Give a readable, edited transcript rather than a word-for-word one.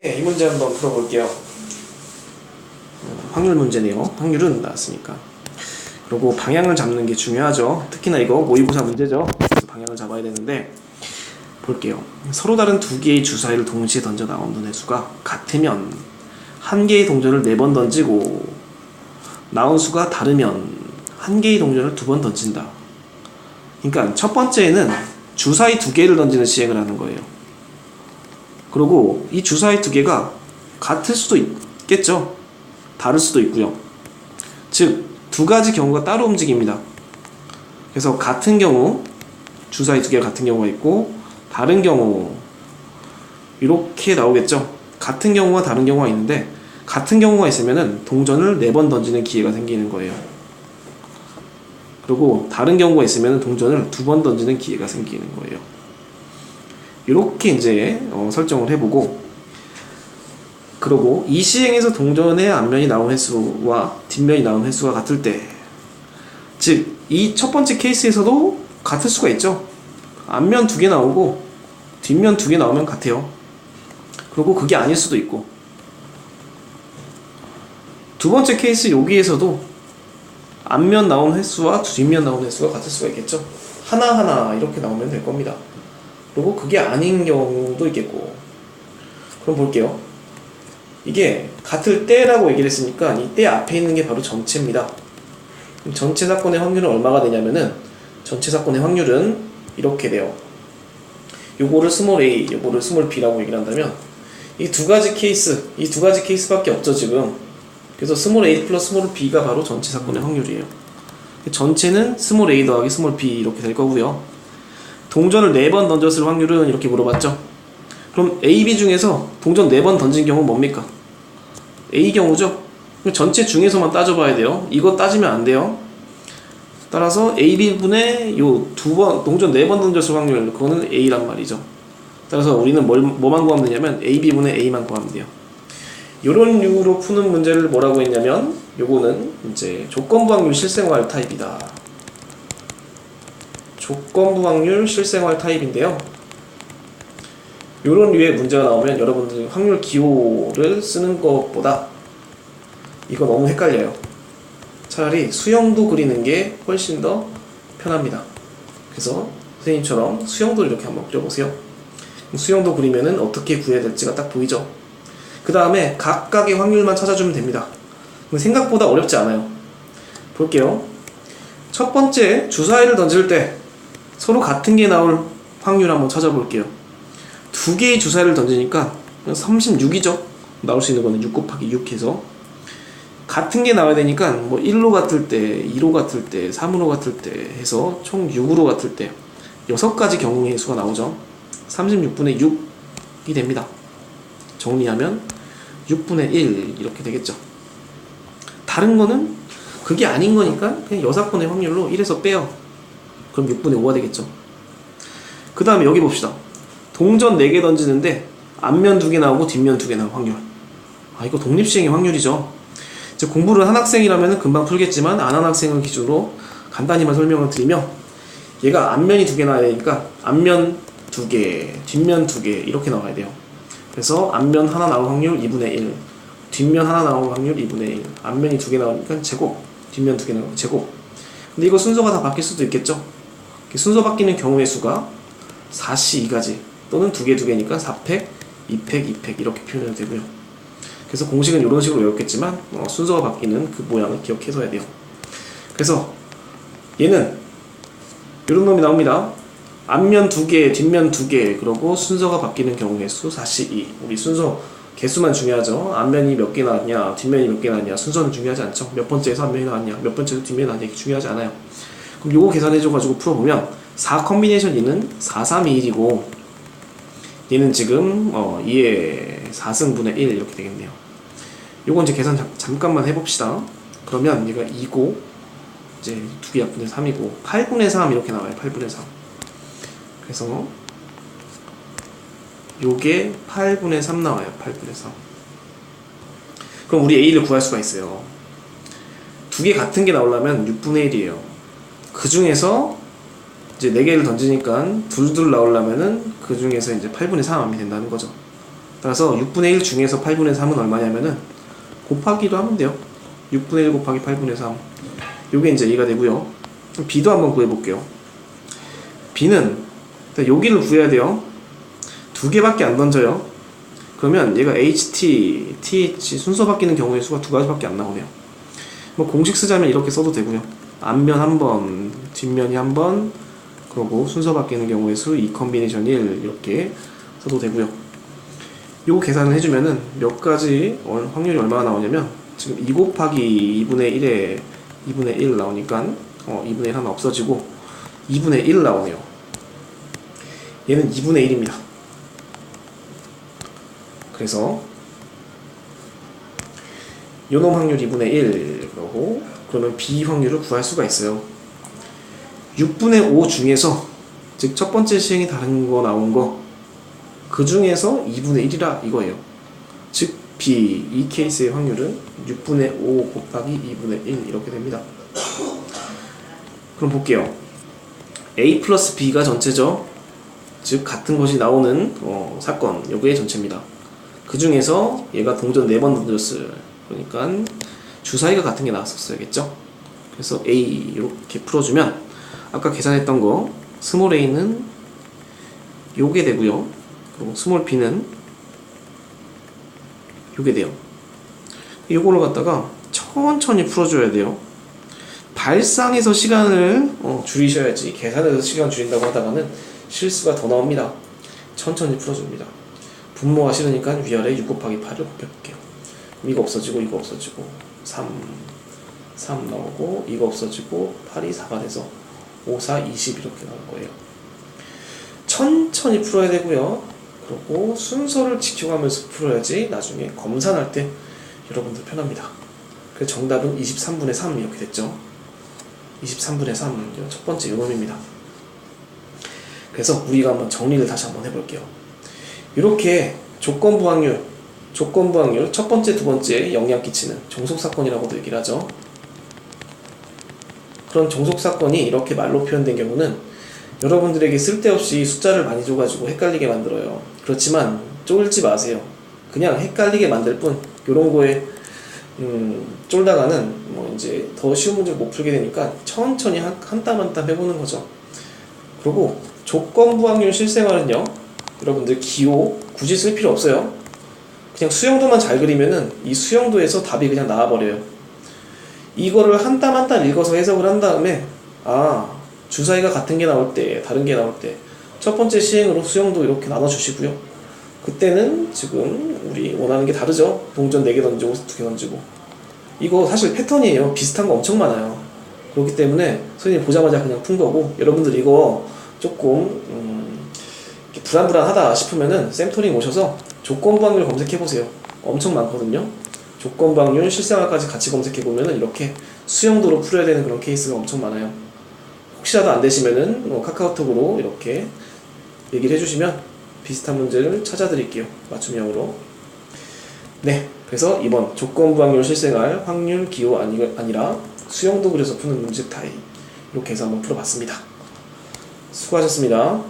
네, 이 문제 한번 풀어볼게요. 확률 문제네요. 확률은 나왔으니까. 그리고 방향을 잡는 게 중요하죠. 특히나 이거 모의고사 문제죠. 그래서 방향을 잡아야 되는데 볼게요. 서로 다른 두 개의 주사위를 동시에 던져 나오는 횟수가 같으면 한 개의 동전을 4번 던지고 나온 수가 다르면 한 개의 동전을 2번 던진다. 그러니까 첫 번째는 주사위 2개를 던지는 시행을 하는 거예요. 그리고 이 주사위 2개가 같을 수도 있겠죠. 다를 수도 있고요. 즉, 2가지 경우가 따로 움직입니다. 그래서 같은 경우, 주사위 2개가 같은 경우가 있고, 다른 경우, 이렇게 나오겠죠. 같은 경우와 다른 경우가 있는데, 같은 경우가 있으면은 동전을 4번 던지는 기회가 생기는 거예요. 그리고 다른 경우가 있으면 동전을 2번 던지는 기회가 생기는 거예요. 이렇게 이제 설정을 해보고, 그리고 이 시행에서 동전의 앞면이 나온 횟수와 뒷면이 나온 횟수가 같을 때, 즉 이 첫 번째 케이스에서도 같을 수가 있죠. 앞면 2개 나오고 뒷면 2개 나오면 같아요. 그리고 그게 아닐 수도 있고, 두 번째 케이스 여기에서도 앞면 나온 횟수와 뒷면 나온 횟수가 같을 수가 있겠죠. 하나하나 이렇게 나오면 될 겁니다. 그리고 그게 아닌 경우도 있겠고. 그럼 볼게요. 이게 같을 때라고 얘기를 했으니까 이 때 앞에 있는 게 바로 전체입니다. 전체 사건의 확률은 얼마가 되냐면은, 전체 사건의 확률은 이렇게 돼요. 요거를 스몰 a, 요거를 스몰 b라고 얘기를 한다면 이 두 가지 케이스밖에 없죠 지금. 그래서 스몰 a 플러스 스몰 b가 바로 전체 사건의 확률이에요. 전체는 스몰 a 더하기 스몰 b 이렇게 될 거고요. 동전을 4번 던졌을 확률은 이렇게 물어봤죠. 그럼 a, b 중에서 동전 4번 던진 경우는 뭡니까? A 경우죠. 전체 중에서만 따져봐야 돼요. 이거 따지면 안 돼요. 따라서 A, B분의 요 2번, 동전 4번 던졌을 확률, 그거는 A란 말이죠. 따라서 우리는 뭐만 구하면 되냐면 A, B분의 A만 구하면 돼요. 요런 류로 푸는 문제를 뭐라고 했냐면, 요거는 이제 조건부 확률 실생활 타입이다. 조건부 확률 실생활 타입인데요. 요런 류의 문제가 나오면 여러분들이 확률 기호를 쓰는 것보다 이거 너무 헷갈려요. 차라리 수형도 그리는 게 훨씬 더 편합니다. 그래서 선생님처럼 수형도 이렇게 한번 그려보세요. 수형도 그리면은 어떻게 구해야 될지가 딱 보이죠. 그 다음에 각각의 확률만 찾아주면 됩니다. 생각보다 어렵지 않아요. 볼게요. 첫 번째 주사위를 던질 때 서로 같은 게 나올 확률 한번 찾아볼게요. 2개의 주사위를 던지니까 36이죠. 나올 수 있는 거는 6 곱하기 6 해서 같은 게 나와야 되니까 뭐 1로 같을 때, 2로 같을 때, 3으로 같을 때 해서 총 6으로 같을 때 6가지 경우의 수가 나오죠. 36분의 6이 됩니다. 정리하면 6분의 1 이렇게 되겠죠. 다른 거는 그게 아닌 거니까 그냥 여사건의 확률로 1에서 빼요. 그럼 6분의 5가 되겠죠. 그 다음에 여기 봅시다. 동전 4개 던지는데 앞면 2개 나오고 뒷면 2개 나올 확률. 이거 독립시행의 확률이죠. 이제 공부를 한 학생이라면 금방 풀겠지만 안 한 학생을 기준으로 간단히만 설명을 드리면, 얘가 앞면이 2개 나와야 되니까 앞면 2개, 뒷면 2개 이렇게 나와야 돼요. 그래서 앞면 하나 나올 확률 2분의 1, 뒷면 하나 나올 확률 2분의 1, 앞면이 2개 나오니까 제곱, 뒷면 2개 나오고 제곱. 근데 이거 순서가 다 바뀔 수도 있겠죠. 순서 바뀌는 경우의 수가 4시 2가지 또는 2개 2개니까 4팩, 2팩, 2팩 이렇게 표현이 되고요. 그래서 공식은 이런 식으로 외웠겠지만 순서가 바뀌는 그 모양을 기억해둬야 돼요. 그래서 얘는 이런 놈이 나옵니다. 앞면 2개, 뒷면 2개, 그러고 순서가 바뀌는 경우의 수 4시 2. 우리 순서 개수만 중요하죠. 앞면이 몇 개 나왔냐, 뒷면이 몇 개 나왔냐, 순서는 중요하지 않죠. 몇 번째에서 앞면이 나왔냐, 몇 번째에서 뒷면이 나왔냐, 이게 중요하지 않아요. 그럼 요거 계산해줘가지고 풀어보면 4 컨비네이션 2는 4, 3, 2, 1이고 얘는 지금 2의 4승분의 1 이렇게 되겠네요. 요거 이제 계산 잠깐만 해봅시다. 그러면 얘가 2고 이제 2개 약분의 3이고 8분의 3 이렇게 나와요. 8분의 3. 그래서 요게 8분의 3 나와요. 8분의 3. 그럼 우리 A를 구할 수가 있어요. 2개 같은 게 나오려면 6분의 1이에요. 그 중에서 이제 4개를 던지니까 둘둘 나오려면은 그 중에서 이제 8분의 3 하면 된다는 거죠. 따라서 6분의 1 중에서 8분의 3은 얼마냐면은 곱하기로 하면 돼요. 6분의 1 곱하기 8분의 3. 요게 이제 이해가 되고요. b도 한번 구해볼게요. b는 여기를 구해야 돼요. 두 개밖에 안 던져요. 그러면 얘가 ht, th 순서 바뀌는 경우의 수가 두 가지밖에 안 나오네요. 뭐 공식 쓰자면 이렇게 써도 되고요. 앞면 한 번, 뒷면이 한 번, 그리고 순서 바뀌는 경우의 수 2 컨비네이션 1 이렇게 써도 되고요. 요거 계산을 해주면은 몇 가지 확률이 얼마나 나오냐면 지금 2 곱하기 2분의 1에 2분의 1 나오니까 2분의 1 하나 없어지고 2분의 1 나오네요. 얘는 2분의 1입니다. 그래서 요놈 확률 2분의 1 그러고 그러면 B 확률을 구할 수가 있어요. 6분의 5 중에서 즉 첫 번째 시행이 다른 거 나온 거 그 중에서 2분의 1이라 이거예요. 즉 B 이 케이스의 확률은 6분의 5 곱하기 2분의 1 이렇게 됩니다. 그럼 볼게요. A 플러스 B가 전체죠. 즉 같은 것이 나오는 사건 요게 전체입니다. 그 중에서 얘가 동전 4번 던졌어요. 그러니까 주사위가 같은 게 나왔었어야겠죠. 그래서 A 이렇게 풀어주면 아까 계산했던 거 스몰 a는 요게 되고요. 그리고 스몰 b는 요게 돼요. 요거를 갖다가 천천히 풀어줘야 돼요. 발상에서 시간을 줄이셔야지 계산해서 시간 줄인다고 하다가는 실수가 더 나옵니다. 천천히 풀어줍니다. 분모가 싫으니까 위아래 6 곱하기 8을 곱해볼게요. 이거 없어지고 이거 없어지고 3 나오고 이거 없어지고 8이 4가 돼서 5, 4, 20 이렇게 나올 거예요. 천천히 풀어야 되고요. 그리고 순서를 지켜가면서 풀어야지 나중에 검산할 때 여러분들 편합니다. 그래서 정답은 23분의 3 이렇게 됐죠. 23분의 3 첫 번째 요놈입니다. 그래서 우리가 한번 정리를 다시 한번 해볼게요. 이렇게 조건부 확률 첫 번째, 두 번째 영향 끼치는 종속사건이라고도 얘기를 하죠. 그런 종속사건이 이렇게 말로 표현된 경우는 여러분들에게 쓸데없이 숫자를 많이 줘가지고 헷갈리게 만들어요. 그렇지만 쫄지 마세요. 그냥 헷갈리게 만들 뿐 요런 거에 쫄다가는 뭐 이제 더 쉬운 문제를 못 풀게 되니까 천천히 한 땀 한 땀 해보는 거죠. 그리고 조건부 확률 실생활은요, 여러분들 기호 굳이 쓸 필요 없어요. 그냥 수영도만 잘 그리면은 이 수영도에서 답이 그냥 나와버려요. 이거를 한 땀 한 땀 읽어서 해석을 한 다음에 주사위가 같은 게 나올 때, 다른 게 나올 때 첫 번째 시행으로 수영도 이렇게 나눠주시고요. 그때는 지금 우리 원하는 게 다르죠. 동전 4개 던지고 2개 던지고 이거 사실 패턴이에요. 비슷한 거 엄청 많아요. 그렇기 때문에 선생님 보자마자 그냥 푼 거고, 여러분들 이거 조금 불안불안하다 싶으면은 쌤토링 오셔서 조건부 확률 검색해보세요. 엄청 많거든요. 조건부 확률 실생활까지 같이 검색해보면은 이렇게 수영도로 풀어야 되는 그런 케이스가 엄청 많아요. 혹시라도 안 되시면은 카카오톡으로 이렇게 얘기를 해주시면 비슷한 문제를 찾아드릴게요. 맞춤형으로. 네, 그래서 이번 조건부 확률 실생활 확률 기호 아니라 수영도 그려서 푸는 문제 타입 이렇게 해서 한번 풀어봤습니다. 수고하셨습니다.